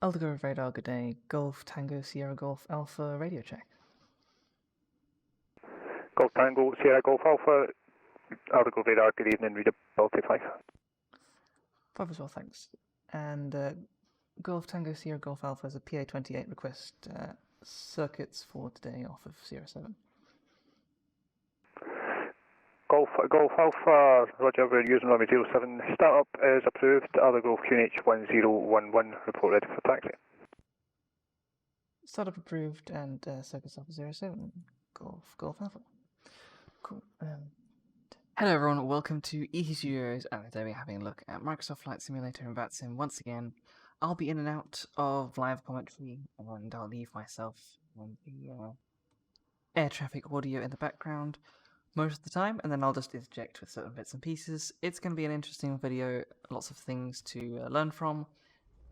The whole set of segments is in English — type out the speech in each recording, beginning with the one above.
Aldegrove radar, good day. Golf Tango Sierra Golf Alpha radio check. Golf Tango, Sierra Golf Alpha, Aldegrove radar, good evening, readability 5. 5 as well, thanks. And Golf Tango Sierra Golf Alpha is a PA28 request. Circuits for today off of Sierra 7. Golf Alpha, Roger, we're using runway 07. Startup is approved, Aldegrove QNH 1011, report ready for taxi. Startup approved and circuits off of 07. Golf Alpha. Cool. Hello everyone, welcome to ET Studios, and today we're having a look at Microsoft Flight Simulator and VATSIM once again. I'll be in and out of live commentary, and I'll leave myself on the air traffic audio in the background most of the time, and then I'll just interject with certain bits and pieces. It's going to be an interesting video, lots of things to learn from,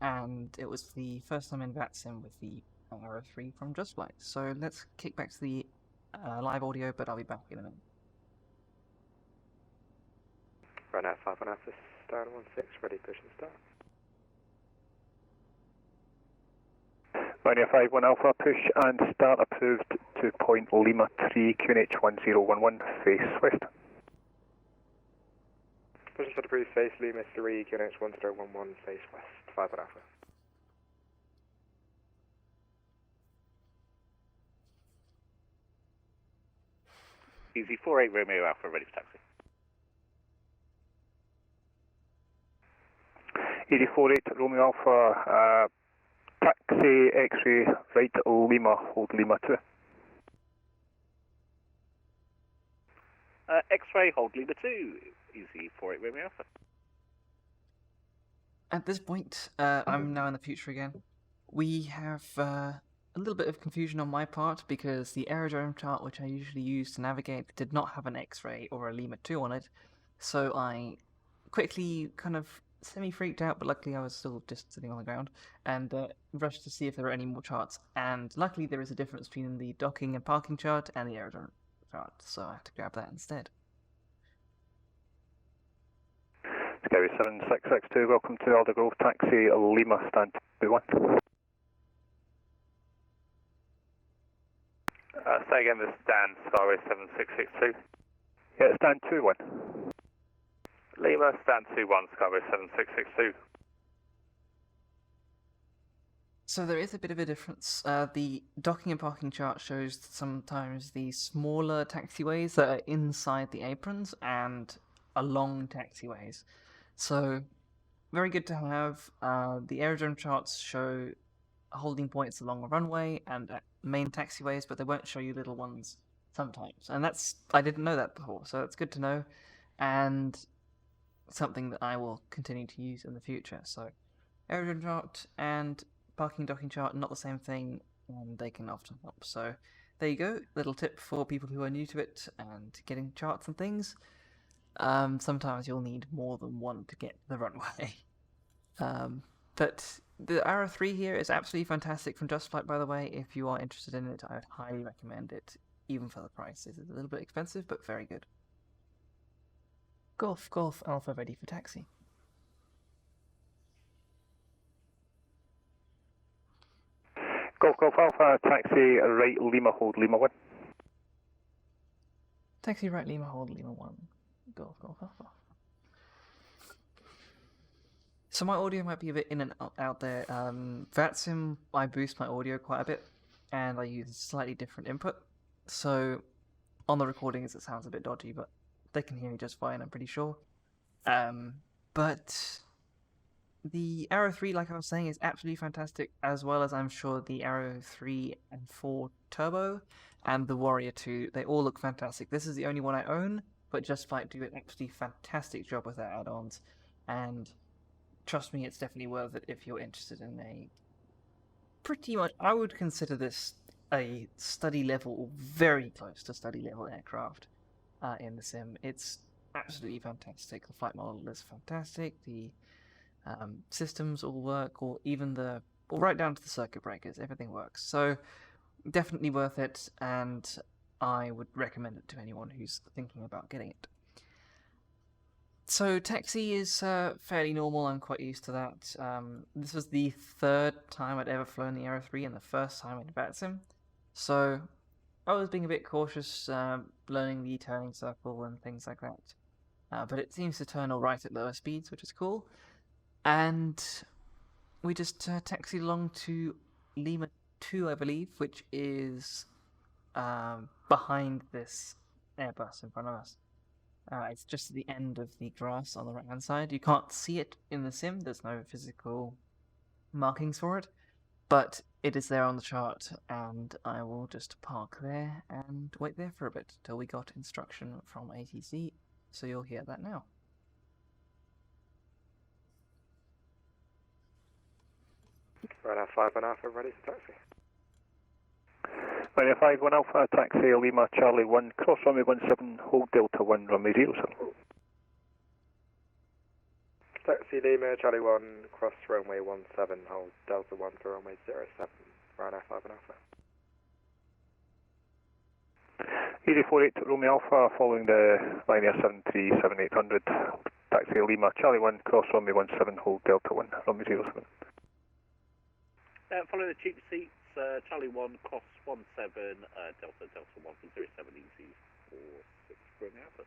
and it was the first time in VATSIM with the Arrow 3 from Just Flight. So let's kick back to the live audio, but I'll be back in a minute. Run out 5 on Alpha, start 16, ready, push and start. Ryanair 5-1 Alpha, push and start approved to point Lima 3, QNH 1011, face west. Push and start approved, face Lima 3, QNH 1011, face west, 5 on Alpha. Easy 48 Romeo Alpha, ready for taxi. Easy 48 Romeo Alpha, taxi X-ray right Lima, hold Lima 2. X-ray, hold Lima 2, easy 48 Romeo Alpha. At this point, I'm now in the future again. We have a little bit of confusion on my part because the aerodrome chart, which I usually use to navigate, did not have an X-ray or a Lima 2 on it. So I quickly kind of semi-freaked out, but luckily I was still just sitting on the ground, and rushed to see if there were any more charts. And luckily there is a difference between the docking and parking chart and the aerodrome chart, so I have to grab that instead. Skyway 7662, welcome to Aldegrove, taxi Lima, stand 21. Say again, this is Dan, Skyway 7662. Yeah, stand 21. Lima, stand 21, Skyway 7662. So there is a bit of a difference. The docking and parking chart shows sometimes the smaller taxiways that are inside the aprons and along taxiways. So very good to have. The aerodrome charts show holding points along a runway and at main taxiways, but they won't show you little ones sometimes. And I didn't know that before, so it's good to know, and something that I will continue to use in the future. So aerodrome chart and parking docking chart, not the same thing, and they can often help. So there you go, little tip for people who are new to it and getting charts and things. Sometimes you'll need more than one to get the runway. But the Arrow 3 here is absolutely fantastic from Just Flight, by the way. If you are interested in it, I would highly recommend it, even for the price. It's a little bit expensive, but very good. Golf Alpha ready for taxi. Golf Alpha, taxi right Lima, hold Lima 1. Taxi right Lima, hold Lima 1. Golf Alpha. So my audio might be a bit in and out there. VATSIM, I boost my audio quite a bit, and I use slightly different input. So on the recordings it sounds a bit dodgy, but they can hear me just fine, I'm pretty sure. But the Arrow 3, like I was saying, is absolutely fantastic, as well as I'm sure the Arrow 3 and 4 Turbo and the Warrior 2. They all look fantastic. This is the only one I own, but Just Flight do an absolutely fantastic job with their add-ons, and trust me, it's definitely worth it if you're interested in a pretty much, I would consider this a study level, very close to study level aircraft in the sim. It's absolutely fantastic. The flight model is fantastic. The systems all work, or right down to the circuit breakers, everything works. So definitely worth it, and I would recommend it to anyone who's thinking about getting it. So taxi is fairly normal. I'm quite used to that. This was the third time I'd ever flown the Aero 3 and the first time in VATSIM. So I was being a bit cautious, learning the turning circle and things like that. But it seems to turn alright at lower speeds, which is cool. And we just taxied along to Lima 2, I believe, which is behind this Airbus in front of us. It's just at the end of the grass on the right-hand side. You can't see it in the sim. There's no physical markings for it, but it is there on the chart, and I will just park there and wait there for a bit till we got instruction from ATC, so you'll hear that now. Right, 5 and Alpha, ready for taxi. Right, 5 1 Alpha, taxi Lima Charlie 1, cross runway 17, hold Delta 1, runway 07. Taxi Lima, Charlie 1, cross runway 17, hold Delta 1 for runway 07. Right, 5 and Alpha. Easy 48 Romeo Alpha, following the line Air 737-800, taxi Lima Charlie 1, cross runway 17, hold Delta 1, runway 07. Follow the cheap seats, Charlie 1, cross 17, Delta 1 for 07, easy 46 Romeo Alpha.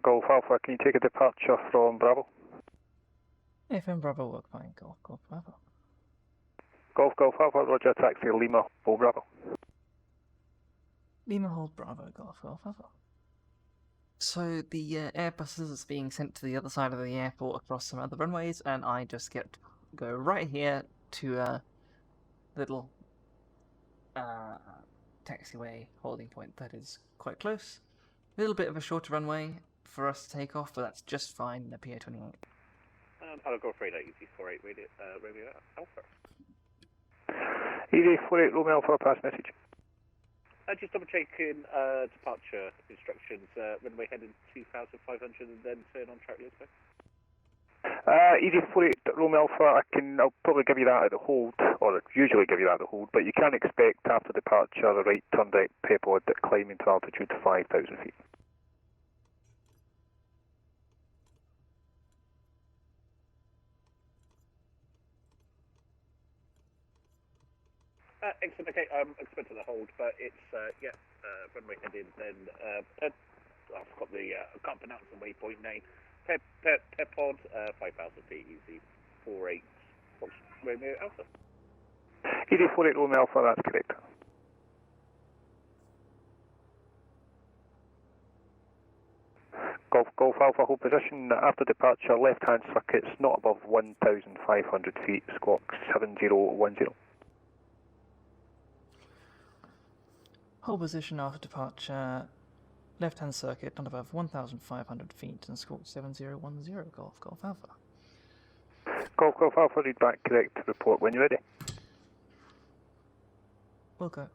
Golf Alpha, can you take a departure from Bravo? FM Bravo, work fine. Golf Bravo. Golf Alpha, roger, taxi Lima, hold Bravo. Lima hold Bravo, Golf Alpha. So the Airbuses is being sent to the other side of the airport across some other runways, and I just get to go right here to a little taxiway holding point that is quite close. A little bit of a shorter runway for us to take off, but that's just fine in the PA-28. I'll go Radar, easy 48 Romeo Alpha. Easy 48 Romeo Alpha, pass message. Just double checking departure instructions. Runway heading 2,500 and then turn on track Lisbon. Easy 48 Romeo Alpha, I'll probably give you that at the hold, or usually give you that at the hold, but you can expect after departure a right turn direct paypod climbing to altitude 5,000 feet. Excellent, okay, expected the hold, but it's, runway heading then, I can't pronounce the waypoint name. Pepod, 5,000 feet, easy 48 Romeo Alpha. Easy 48 Romeo Alpha, that's correct. Golf Alpha, hold position after departure, left hand circuits not above 1,500 feet, squawk 7010. Hold position after departure, left-hand circuit not above 1,500 feet, and squawk 7010, Golf Alpha. Golf Alpha, read back correct, report when you're ready. We'll go.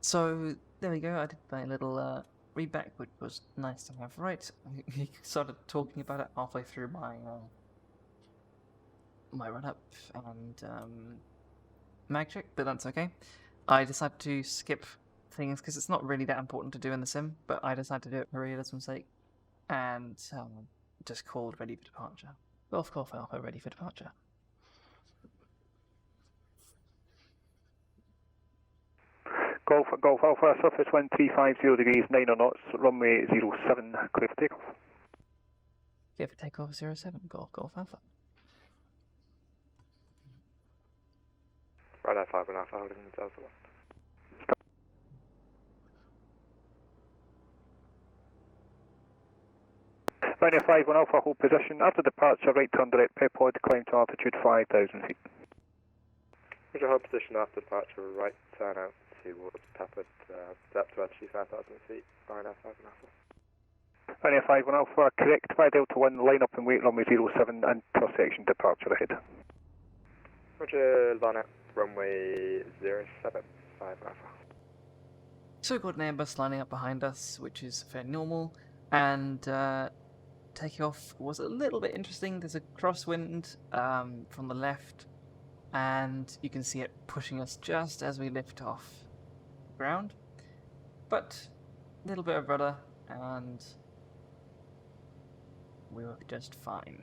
So there we go. I did my little readback, which was nice to have. Right, he started talking about it halfway through my run up and mag check, but that's okay. I decided to skip things because it's not really that important to do in the sim, but I decided to do it for realism's sake, and just called ready for departure. Golf Alpha ready for departure. Golf Alpha, surface wind 350 degrees, 9 knots, runway 07, clear for takeoff. Clear for takeoff 07, Golf Alpha. Right, 5 and Alpha, holding Delta 1. Ryanair 5 1 Alpha, hold position. After departure, right turn direct paypod, climb to altitude 5,000 feet. Would you hold position after departure, right turn out towards Peppered, depth to altitude 5,000 feet, Ryanair 5 and Alpha. Ryanair 5 1 Alpha, correct by Delta 1, line up and wait runway 07 and cross-section departure ahead. Roger, line up runway 07, 5 Alpha. So we've got an Airbus lining up behind us, which is fairly normal, and takeoff was a little bit interesting. There's a crosswind from the left, and you can see it pushing us just as we lift off the ground. But a little bit of rudder, and we were just fine.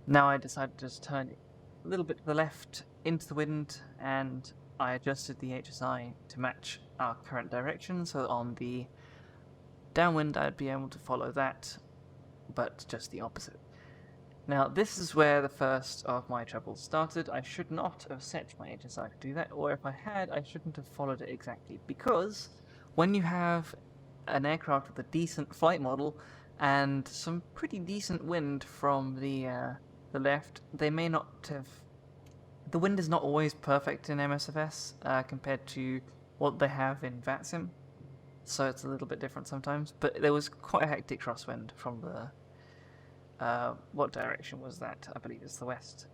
Now I decided to just turn a little bit to the left into the wind, and I adjusted the HSI to match our current direction, so on the downwind I'd be able to follow that, but just the opposite. Now this is where the first of my troubles started. I should not have set my HSI to do that, or if I had, I shouldn't have followed it exactly, because when you have an aircraft with a decent flight model and some pretty decent wind from the left, they may not have... The wind is not always perfect in MSFS compared to what they have in VATSIM, so it's a little bit different sometimes, but there was quite a hectic crosswind from the... what direction was that? I believe it's the west.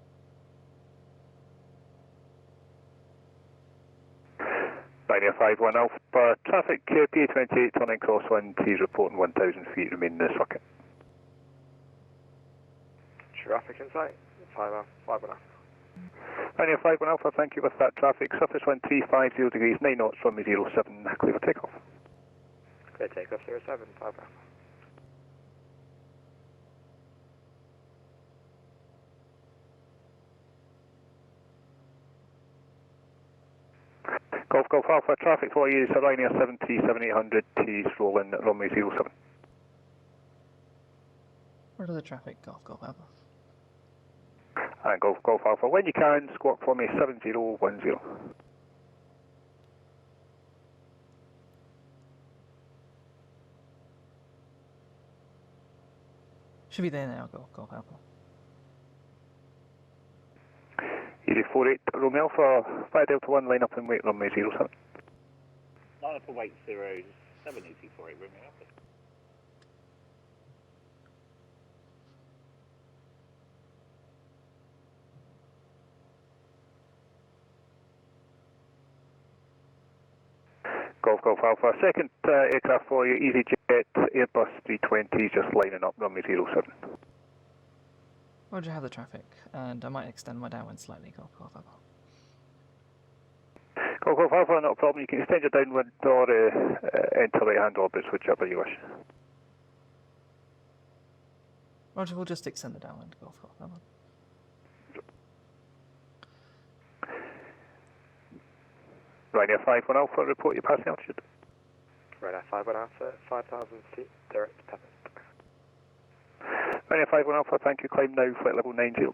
Binary 5-1 Alpha, traffic PA28 turning crosswind, he's reporting 1,000 feet remain in the circuit. Traffic in sight, 5-1 Alpha. Binary 5-1 Alpha, thank you with that traffic. Surface wind 350 degrees, 9 knots, runway 07, clear for takeoff. Clear takeoff 07, 5 Alpha. Golf Alpha, traffic for you, Ryanair 737-800, he's rolling runway 07. Where are the traffic? Golf Alpha. And Golf Alpha, when you can, squawk for me 7010. Should be there now, Golf Alpha. Easy 48 Romeo Alpha, 5 Delta 1, line up and wait runway 07. Line up and wait 07, easy 48 Romeo Alpha. Golf Alpha, second aircraft for you, EasyJet, Airbus 320, just lining up runway 07. Roger, have the traffic, and I might extend my downwind slightly, Golf Alpha. Golf Alpha, not a problem, you can extend your downwind or enter right-hand orbits, whichever you wish. Roger, we'll just extend the downwind, Golf Alpha. Ryanair 5-1 Alpha, report your passing altitude. Ryanair 5-1 Alpha, 5,000 feet, direct to Pepper. Ryanair 5-1 Alpha, thank you, climb now, flight level 90.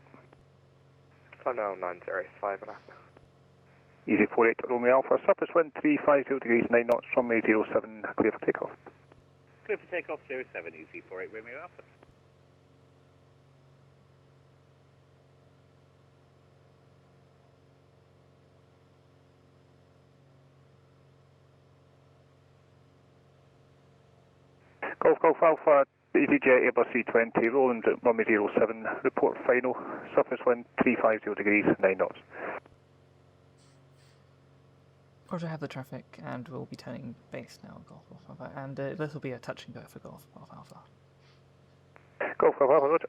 Climb now 90, 5 and Alpha. Easy 48 Romeo Alpha, surface wind 350 degrees, 9 knots, runway 07, clear for takeoff. Clear for takeoff 07, easy 48 Romeo Alpha. Golf Alpha, EasyJet Airbus 320, rolling runway 07, report final, surface wind 350 degrees, 9 knots. Roger, have the traffic, and we'll be turning base now, Golf Alpha, and this will be a touch and go for Golf Alpha. Golf Alpha, roger.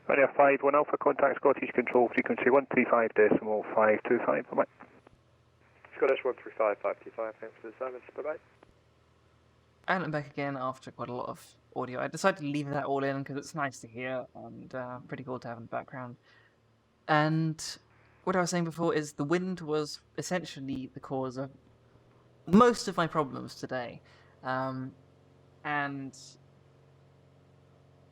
Ryanair 5-1 Alpha, contact Scottish Control, frequency 135.525, bye-bye. Scottish 135.525, thanks for the service, bye-bye. And I'm back again after quite a lot of audio. I decided to leave that all in because it's nice to hear and pretty cool to have in the background. And what I was saying before is the wind was essentially the cause of most of my problems today. And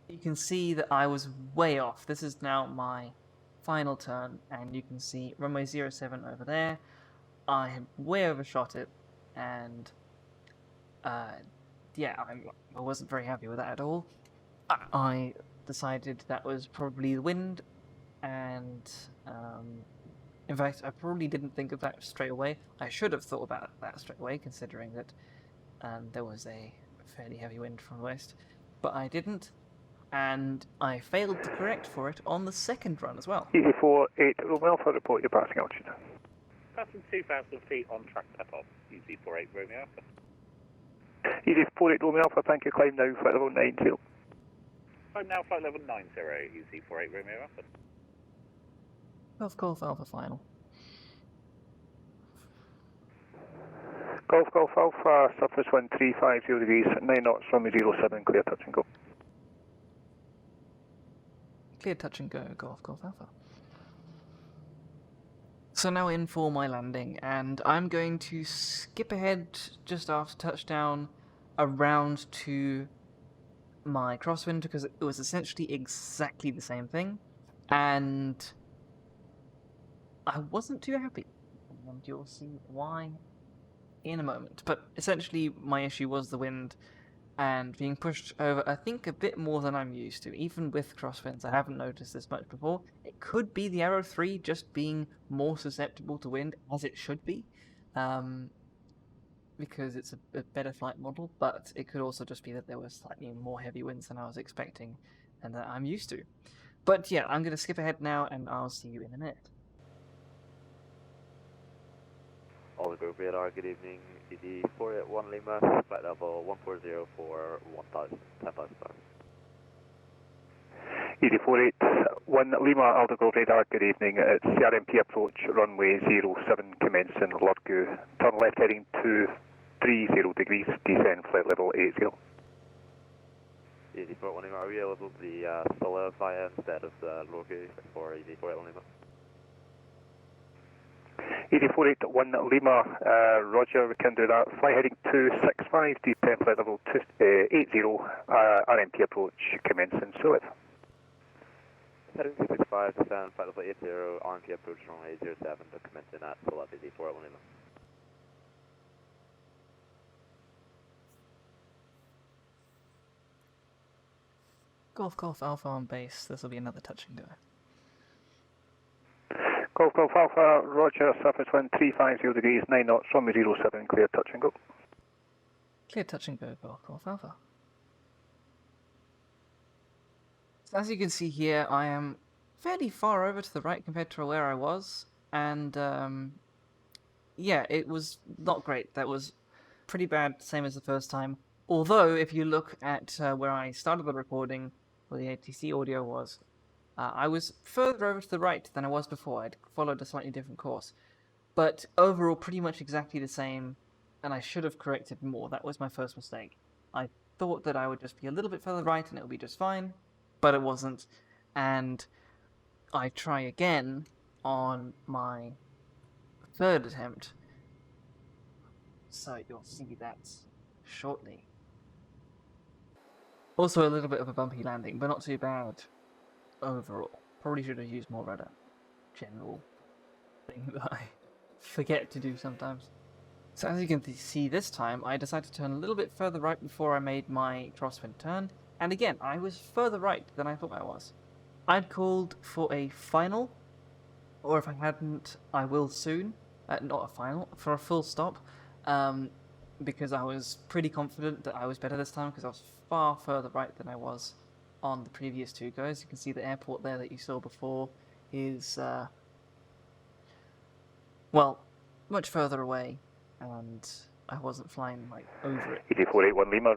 you can see that I was way off. This is now my final turn, and you can see runway 07 over there. I had way overshot it, and yeah, I wasn't very happy with that at all. I decided that was probably the wind, and in fact, I probably didn't think of that straight away. I should have thought about that straight away, considering that there was a fairly heavy wind from the west, but I didn't. and I failed to correct for it on the second run as well. Easy 48 Romeo Alpha, report your passing altitude. Passing 2,000 feet on track Pepod. Easy 48 Romeo Alpha. Easy 48 Romeo Alpha, thank you, climb now, flight level 90. I'm now flight level 90, easy 48 Romeo Alpha. Golf Alpha final. Golf Alpha, surface wind 350 degrees, 9 knots, runway 07, clear touch and go. Clear touch and go, Golf Alpha. So now in for my landing, and I'm going to skip ahead just after touchdown around to my crosswind because it was essentially exactly the same thing, and I wasn't too happy, and you'll see why in a moment. But essentially my issue was the wind and being pushed over, I think, a bit more than I'm used to. Even with crosswinds, I haven't noticed this much before. It could be the Arrow 3 just being more susceptible to wind, as it should be, because it's a better flight model, but it could also just be that there was slightly more heavy winds than I was expecting and that I'm used to. But yeah, I'm going to skip ahead now, and I'll see you in a minute. All the group radar, good evening. ED 481 Lima, flight level 140 for 10,000 stars. ED 481 Lima, Aldo Grove radar, good evening. It's CRMP approach, runway 07, commencing Lurgu. Turn left heading 230 degrees, descend flight level 80. ED 481 Lima, are we able to the Scylla via instead of the Lurgu for ED 481 Lima? ED 481 Lima, roger, we can do that. Fly heading 265, D10 flight level 80, RMP approach, commencing Suez. Heading 265, descend flight level 80, RMP approach runway 07 to commencing at Scylla ED 481 Lima. Golf Alpha on base, this will be another touch and go. Golf Alpha, roger, surface wind 350 degrees, 9 knots, runway 07, clear touch and go. Clear touch and go, Golf Alpha. So as you can see here, I am fairly far over to the right compared to where I was, and yeah, it was not great. That was pretty bad, same as the first time. Although, if you look at where I started the recording, where the ATC audio was, I was further over to the right than I was before. I'd followed a slightly different course. But overall, pretty much exactly the same, and I should have corrected more. That was my first mistake. I thought that I would just be a little bit further right and it would be just fine, but it wasn't. And I try again on my third attempt. So you'll see that shortly. Also a little bit of a bumpy landing, but not too bad. Overall, probably should have used more rudder. General thing that I forget to do sometimes. So as you can see this time, I decided to turn a little bit further right before I made my crosswind turn, and again, I was further right than I thought I was. I'd called for a final, or if I hadn't, I will soon. Not a final, for a full stop, because I was pretty confident that I was better this time, because I was far further right than I was on the previous two goes. You can see the airport there that you saw before is, well, much further away, and I wasn't flying, like, over it. ED 481 Lima,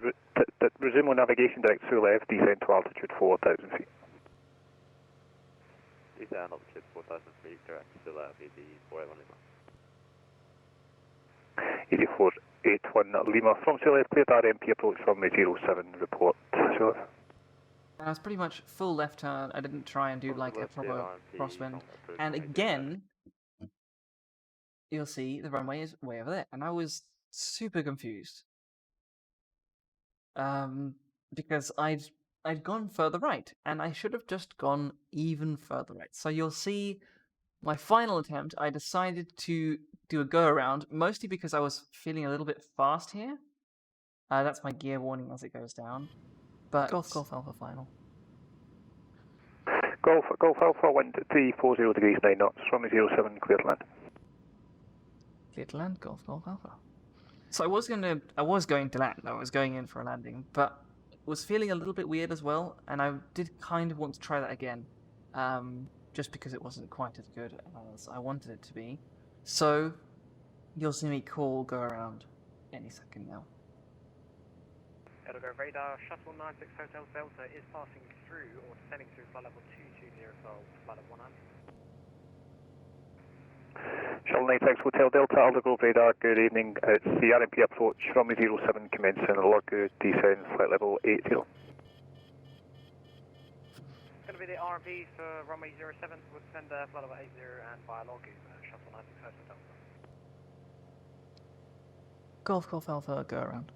resume on navigation direct through left, descend to altitude 4,000 feet. Descend altitude 4,000 feet, direct to Scylla ED 481 Lima. ED 481 Lima, from Scylla left, cleared RMP approach runway 07, report Scylla. And I was pretty much full left turn. I didn't try and do like a proper crosswind. And again, you'll see the runway is way over there. And I was super confused. Because I'd gone further right, and I should have just gone even further right. So you'll see my final attempt, I decided to do a go around, mostly because I was feeling a little bit fast here. That's my gear warning as it goes down. But Golf Alpha final. Golf Alpha, wind 340 degrees, 9 knots, runway 07, clear to land. Clear to land, Golf Alpha. So I was going to land. I was going in for a landing, but was feeling a little bit weird as well, and I did kind of want to try that again, just because it wasn't quite as good as I wanted it to be. So, you'll see me go around any second now. It'll go radar, shuttle 96 Hotel Delta is passing through or descending through flight level 220 for flight level 100. Shuttle 96 Hotel Delta, Aldergrove radar, good evening. It's the RMP approach, runway 07 commencing, Lurgu descend, flight level 80. It's going to be the RMP for runway 07, we'll descend flight level 80 and via Lurgu, shuttle 96 Hotel Delta. Golf Alpha, go around.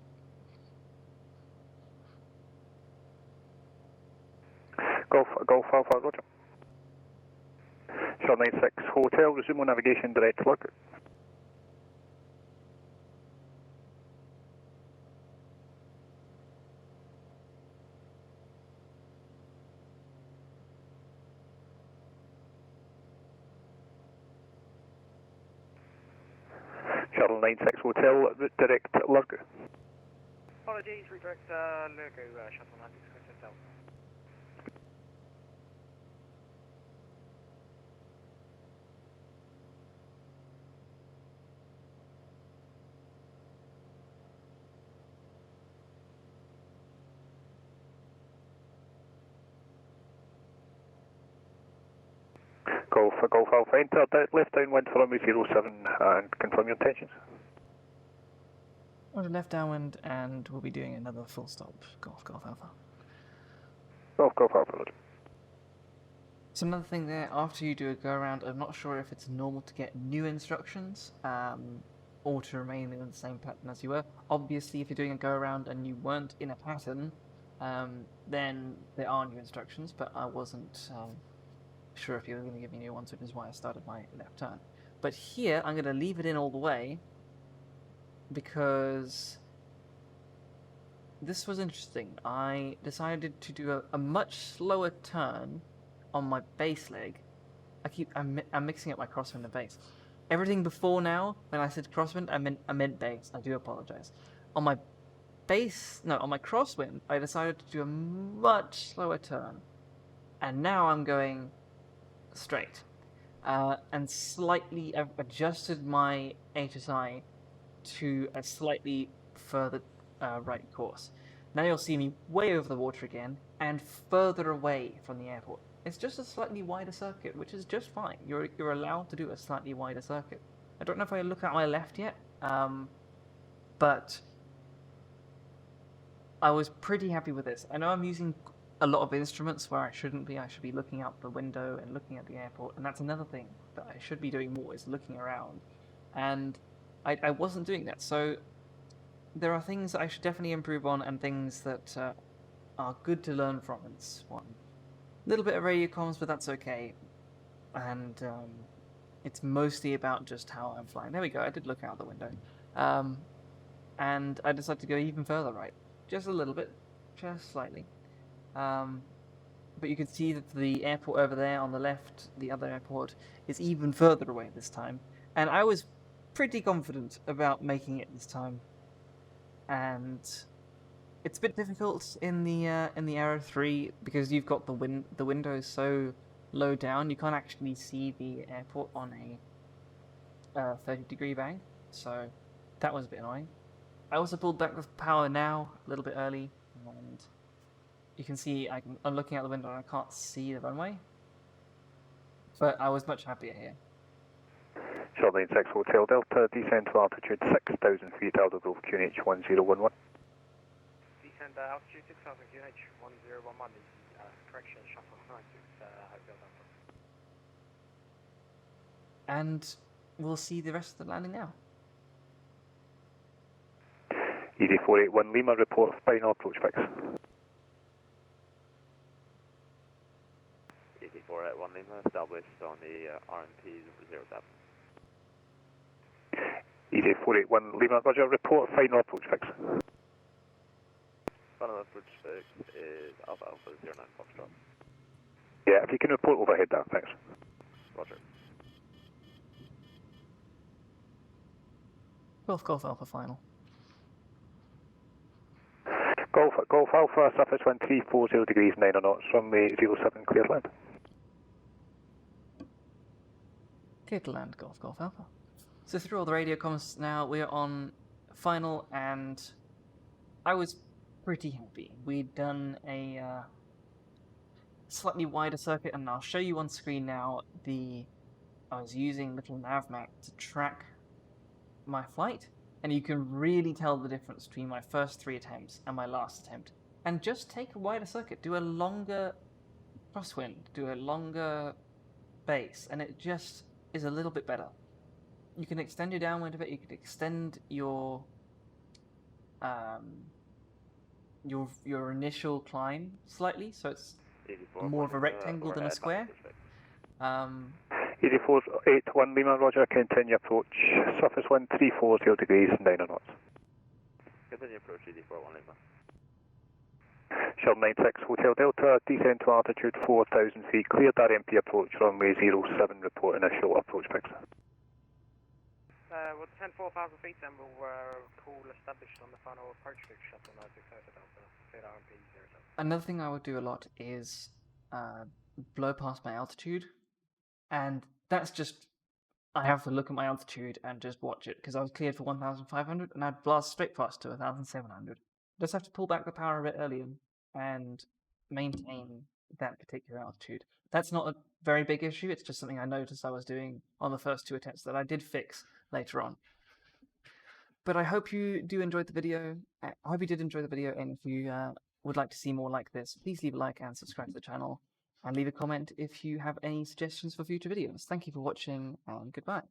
Golf Alpha, roger. Shuttle 96 Hotel, resume on navigation direct to Lurgu. Shuttle 96 Hotel, route direct to Lurgu. Apologies, redirect Lurgu, shuttle 96 Hotel. Golf Alpha, enter left downwind for runway 07 and confirm your intentions. Roger, left downwind, and we'll be doing another full stop. Golf Alpha. Golf Alpha, roger. So another thing there, after you do a go around, I'm not sure if it's normal to get new instructions, or to remain in the same pattern as you were. Obviously, if you're doing a go around and you weren't in a pattern, then there are new instructions, but I wasn't sure if you were going to give me new ones, which is why I started my left turn. But here, I'm going to leave it in all the way, because this was interesting. I decided to do a much slower turn on my base leg. I'm mixing up my crosswind and base. Everything before now, when I said crosswind, I meant base. I do apologize. On my crosswind, I decided to do a much slower turn, and now I'm going straight, and slightly adjusted my HSI to a slightly further right course. Now you'll see me way over the water again and further away from the airport. It's just a slightly wider circuit, which is just fine. You're allowed to do a slightly wider circuit. I don't know if I look at my left yet, but I was pretty happy with this. I know I'm using a lot of instruments where I shouldn't be. I should be looking out the window and looking at the airport, and that's another thing that I should be doing more, is looking around. And I wasn't doing that, so there are things that I should definitely improve on, and things that are good to learn from in this one. A little bit of radio comms, but that's okay. And it's mostly about just how I'm flying. There we go, I did look out the window. And I decided to go even further right. Just a little bit, just slightly. But you can see that the airport over there on the left, the other airport, is even further away this time. And I was pretty confident about making it this time. And it's a bit difficult in the Aero 3 because you've got the windows so low down, you can't actually see the airport on a 30-degree bank. So that was a bit annoying. I also pulled back the power now a little bit early, and you can see I'm looking out the window and I can't see the runway. But I was much happier here. Shuttle 96 Hotel Delta, descend to altitude 6,000 feet, Aldergrove QNH 1011. Descend altitude 6,000 QNH 1011 is correction, shuttle 96 Hotel Delta. And we'll see the rest of the landing now. ED 481 Lima, report final approach fix. ED 481 Lima, established on the RMP 07. ED 481 Lima, roger, report final approach fix. Final approach fix is Alpha Alpha 09 Foxtrot. Yeah, if you can report overhead that, thanks. Roger. Golf Alpha final. Golf Alpha, surface wind 340 degrees 9 knots, runway 07 clear land. Clear to land, Golf Alpha. So through all the radio comms now, we're on final, and I was pretty happy. We'd done a slightly wider circuit, and I'll show you on screen now I was using little navmap to track my flight, and you can really tell the difference between my first 3 attempts and my last attempt. And just take a wider circuit, do a longer crosswind, do a longer base, and it just is a little bit better. You can extend your downwind a bit, you can extend your initial climb slightly, so it's more of a rectangle than a square. 8481 Lima, roger, continue approach, surface wind 340 degrees 9 knots. Continue approach 8481 Lima. Shell 96 Hotel Delta, descend to altitude 4,000 feet, cleared RMP approach, runway 07, report initial approach picture. We'll descend 4,000 feet and we'll call established on the final approach fix, shuttle 96 Hotel Delta, cleared RMP 07. Another thing I would do a lot is blow past my altitude, and that's just, I have to look at my altitude and just watch it, because I was cleared for 1,500 and I'd blast straight past to 1,700. Just have to pull back the power a bit earlier and maintain that particular altitude. That's not a very big issue, it's just something I noticed I was doing on the first 2 attempts that I did fix later on. But I hope you do enjoy the video. I hope you did enjoy the video, and if you would like to see more like this, please leave a like and subscribe to the channel, and leave a comment if you have any suggestions for future videos. Thank you for watching, and goodbye.